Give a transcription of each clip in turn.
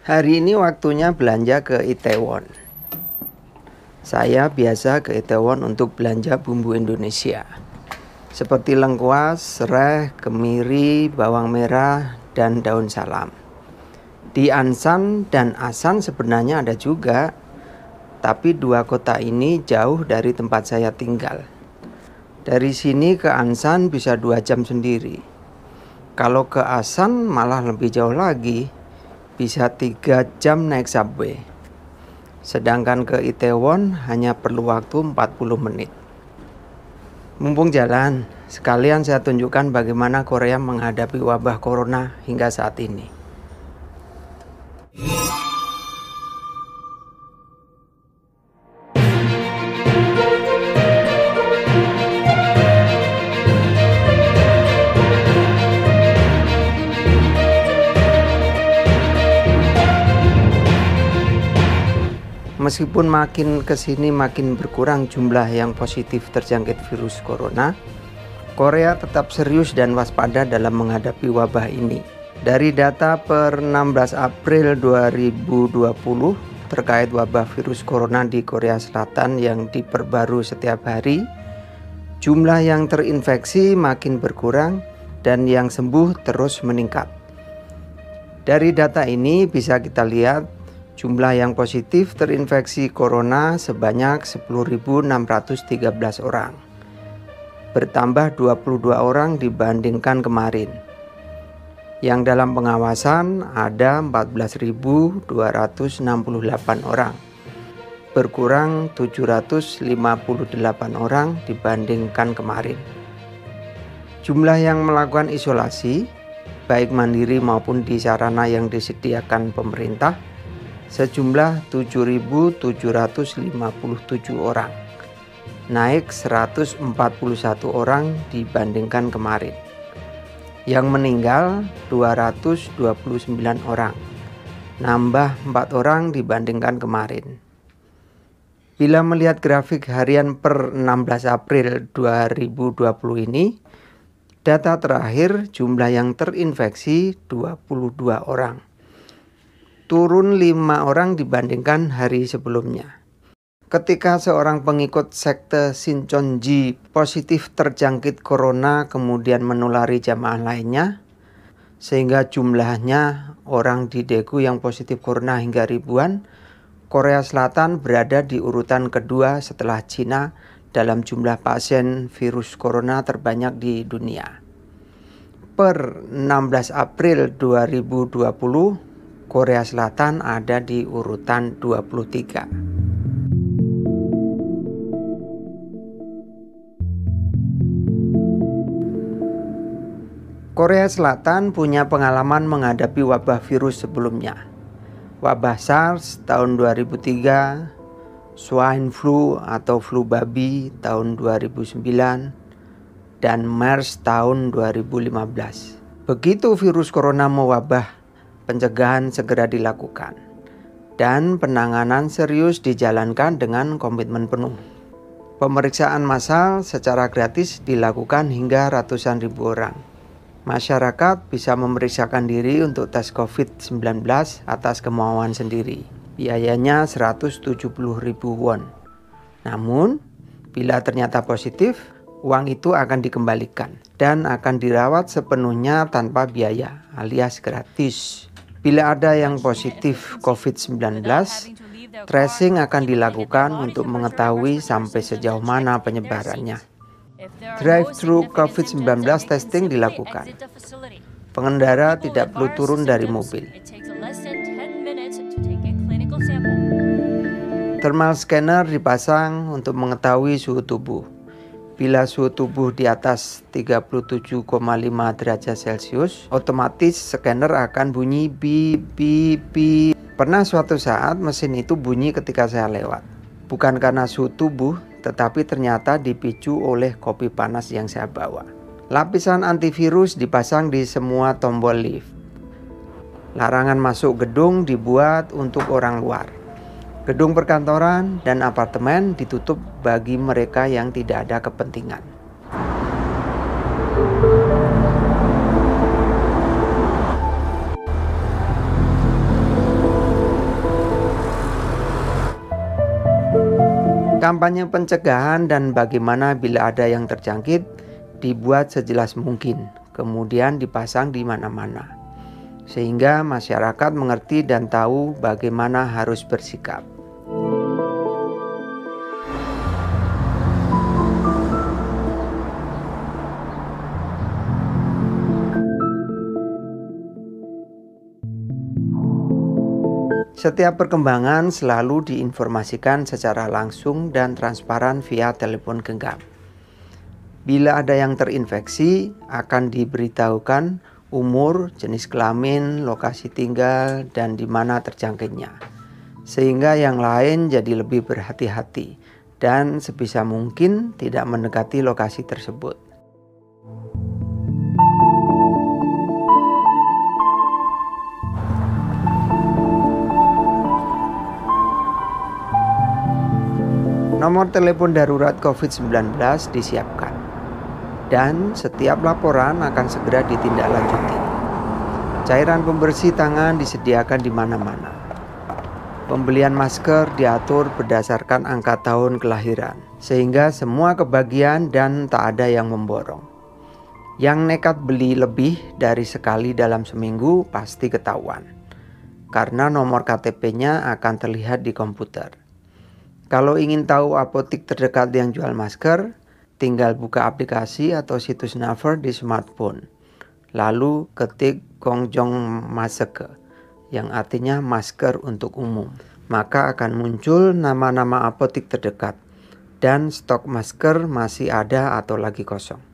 Hari ini waktunya belanja ke Itaewon. Saya biasa ke Itaewon untuk belanja bumbu Indonesia seperti lengkuas, serai, kemiri, bawang merah, dan daun salam. Di Ansan dan Asan sebenarnya ada juga, tapi dua kota ini jauh dari tempat saya tinggal. Dari sini ke Ansan bisa 2 jam sendiri. Kalau ke Asan malah lebih jauh lagi, bisa 3 jam naik subway. Sedangkan ke Itaewon hanya perlu waktu 40 menit. Mumpung jalan, sekalian saya tunjukkan bagaimana Korea menghadapi wabah corona hingga saat ini. Meskipun makin kesini makin berkurang jumlah yang positif terjangkit virus corona, Korea tetap serius dan waspada dalam menghadapi wabah ini. Dari data per 16 April 2020 terkait wabah virus corona di Korea Selatan yang diperbarui setiap hari, jumlah yang terinfeksi makin berkurang dan yang sembuh terus meningkat. Dari data ini bisa kita lihat jumlah yang positif terinfeksi corona sebanyak 10.613 orang, bertambah 22 orang dibandingkan kemarin. Yang dalam pengawasan ada 14.268 orang, berkurang 758 orang dibandingkan kemarin. Jumlah yang melakukan isolasi, baik mandiri maupun di sarana yang disediakan pemerintah, sejumlah 7.757 orang, naik 141 orang dibandingkan kemarin. Yang meninggal 229 orang, nambah 4 orang dibandingkan kemarin. Bila melihat grafik harian per 16 April 2020 ini, data terakhir jumlah yang terinfeksi 22 orang. Turun 5 orang dibandingkan hari sebelumnya. Ketika seorang pengikut sekte Shincheonji positif terjangkit corona kemudian menulari jamaah lainnya, sehingga jumlahnya orang di Daegu yang positif corona hingga ribuan, Korea Selatan berada di urutan kedua setelah Cina dalam jumlah pasien virus corona terbanyak di dunia. Per 16 April 2020, Korea Selatan ada di urutan 23. Korea Selatan punya pengalaman menghadapi wabah virus sebelumnya. Wabah SARS tahun 2003, swine flu atau flu babi tahun 2009, dan MERS tahun 2015. Begitu virus corona mewabah, pencegahan segera dilakukan dan penanganan serius dijalankan dengan komitmen penuh. Pemeriksaan massal secara gratis dilakukan hingga ratusan ribu orang. Masyarakat bisa memeriksakan diri untuk tes COVID-19 atas kemauan sendiri. Biayanya 170.000 won. Namun, bila ternyata positif, uang itu akan dikembalikan dan akan dirawat sepenuhnya tanpa biaya alias gratis. Bila ada yang positif COVID-19, tracing akan dilakukan untuk mengetahui sampai sejauh mana penyebarannya. Drive-thru COVID-19 testing dilakukan. Pengendara tidak perlu turun dari mobil. Thermal scanner dipasang untuk mengetahui suhu tubuh. Bila suhu tubuh di atas 37,5 derajat Celcius, otomatis scanner akan bunyi bip bip bip. Pernah suatu saat mesin itu bunyi ketika saya lewat. Bukan karena suhu tubuh, tetapi ternyata dipicu oleh kopi panas yang saya bawa. Lapisan antivirus dipasang di semua tombol lift. Larangan masuk gedung dibuat untuk orang luar. Gedung perkantoran dan apartemen ditutup bagi mereka yang tidak ada kepentingan. Kampanye pencegahan dan bagaimana bila ada yang terjangkit dibuat sejelas mungkin, kemudian dipasang di mana-mana, sehingga masyarakat mengerti dan tahu bagaimana harus bersikap. Setiap perkembangan selalu diinformasikan secara langsung dan transparan via telepon genggam. Bila ada yang terinfeksi, akan diberitahukan umur, jenis kelamin, lokasi tinggal, dan di mana terjangkitnya. Sehingga yang lain jadi lebih berhati-hati dan sebisa mungkin tidak mendekati lokasi tersebut. Nomor telepon darurat COVID-19 disiapkan, dan setiap laporan akan segera ditindaklanjuti. Cairan pembersih tangan disediakan di mana-mana. Pembelian masker diatur berdasarkan angka tahun kelahiran, sehingga semua kebagian dan tak ada yang memborong. Yang nekat beli lebih dari sekali dalam seminggu pasti ketahuan, karena nomor KTP-nya akan terlihat di komputer. Kalau ingin tahu apotik terdekat yang jual masker, tinggal buka aplikasi atau situs Naver di smartphone. Lalu ketik Kongjong Maske, yang artinya masker untuk umum. Maka akan muncul nama-nama apotik terdekat, dan stok masker masih ada atau lagi kosong.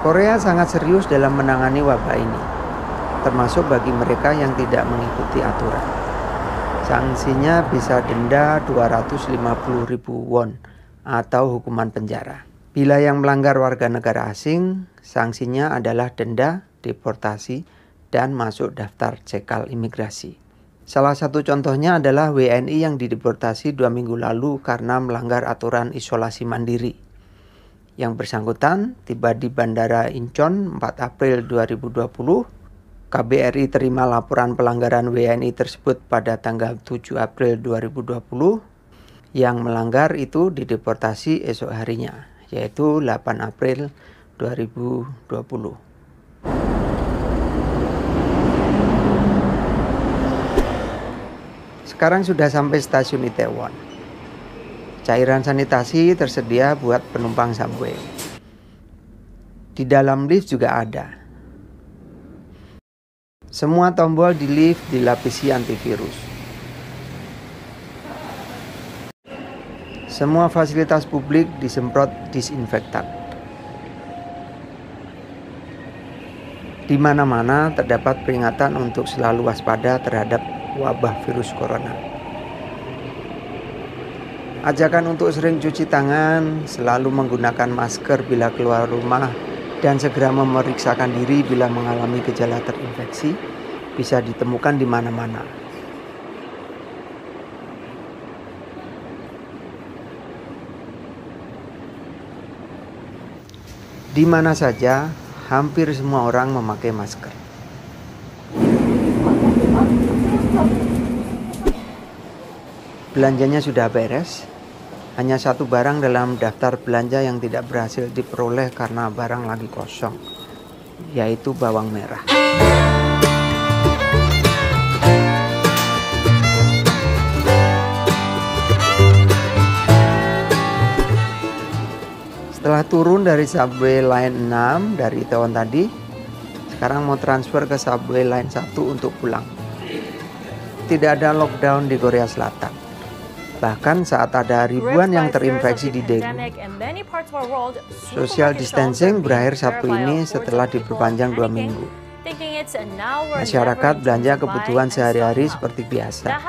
Korea sangat serius dalam menangani wabah ini, termasuk bagi mereka yang tidak mengikuti aturan. Sanksinya bisa denda 250.000 won atau hukuman penjara. Bila yang melanggar warga negara asing, sanksinya adalah denda, deportasi, dan masuk daftar cekal imigrasi. Salah satu contohnya adalah WNI yang dideportasi 2 minggu lalu karena melanggar aturan isolasi mandiri. Yang bersangkutan tiba di Bandara Incheon 4 April 2020. KBRI terima laporan pelanggaran WNI tersebut pada tanggal 7 April 2020. Yang melanggar itu dideportasi esok harinya, yaitu 8 April 2020. Sekarang sudah sampai stasiun Itaewon. Cairan sanitasi tersedia buat penumpang subway. Di dalam lift juga ada. Semua tombol di lift dilapisi antivirus. Semua fasilitas publik disemprot disinfektan. Di mana-mana terdapat peringatan untuk selalu waspada terhadap wabah virus corona. Ajakan untuk sering cuci tangan, selalu menggunakan masker bila keluar rumah, dan segera memeriksakan diri bila mengalami gejala terinfeksi bisa ditemukan di mana-mana. Di mana saja, hampir semua orang memakai masker. Belanjanya sudah beres. Hanya satu barang dalam daftar belanja yang tidak berhasil diperoleh karena barang lagi kosong, yaitu bawang merah. Setelah turun dari subway line 6 dari Itaewon tadi, sekarang mau transfer ke subway line 1 untuk pulang. Tidak ada lockdown di Korea Selatan. Bahkan saat ada ribuan yang terinfeksi di Daegu, social distancing berakhir Sabtu ini setelah diperpanjang 2 minggu. Masyarakat belanja kebutuhan sehari-hari seperti biasa.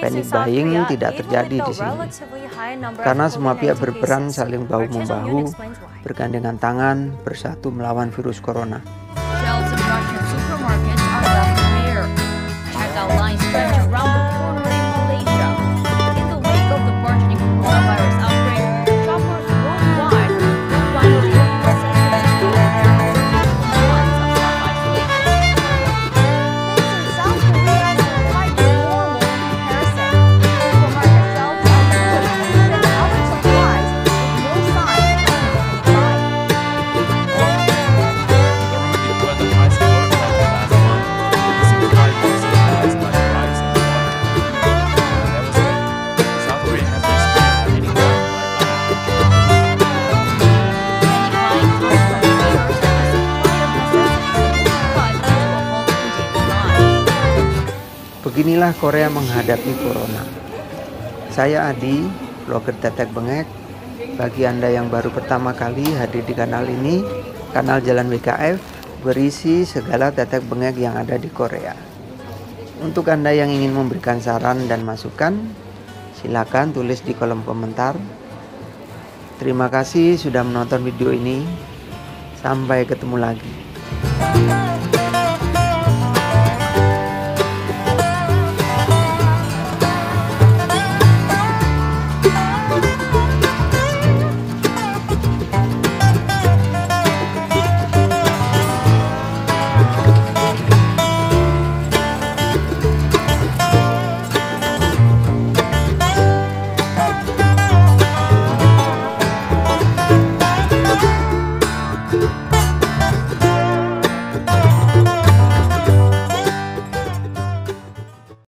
Panic buying tidak terjadi di sini, karena semua pihak berperan saling bahu-membahu, bergandengan tangan, bersatu melawan virus corona. Beginilah Korea menghadapi Corona. Saya Adi, vlogger Tetek Bengek. Bagi Anda yang baru pertama kali hadir di kanal ini, kanal Jalan WKF berisi segala tetek bengek yang ada di Korea. Untuk Anda yang ingin memberikan saran dan masukan, silakan tulis di kolom komentar. Terima kasih sudah menonton video ini. Sampai ketemu lagi.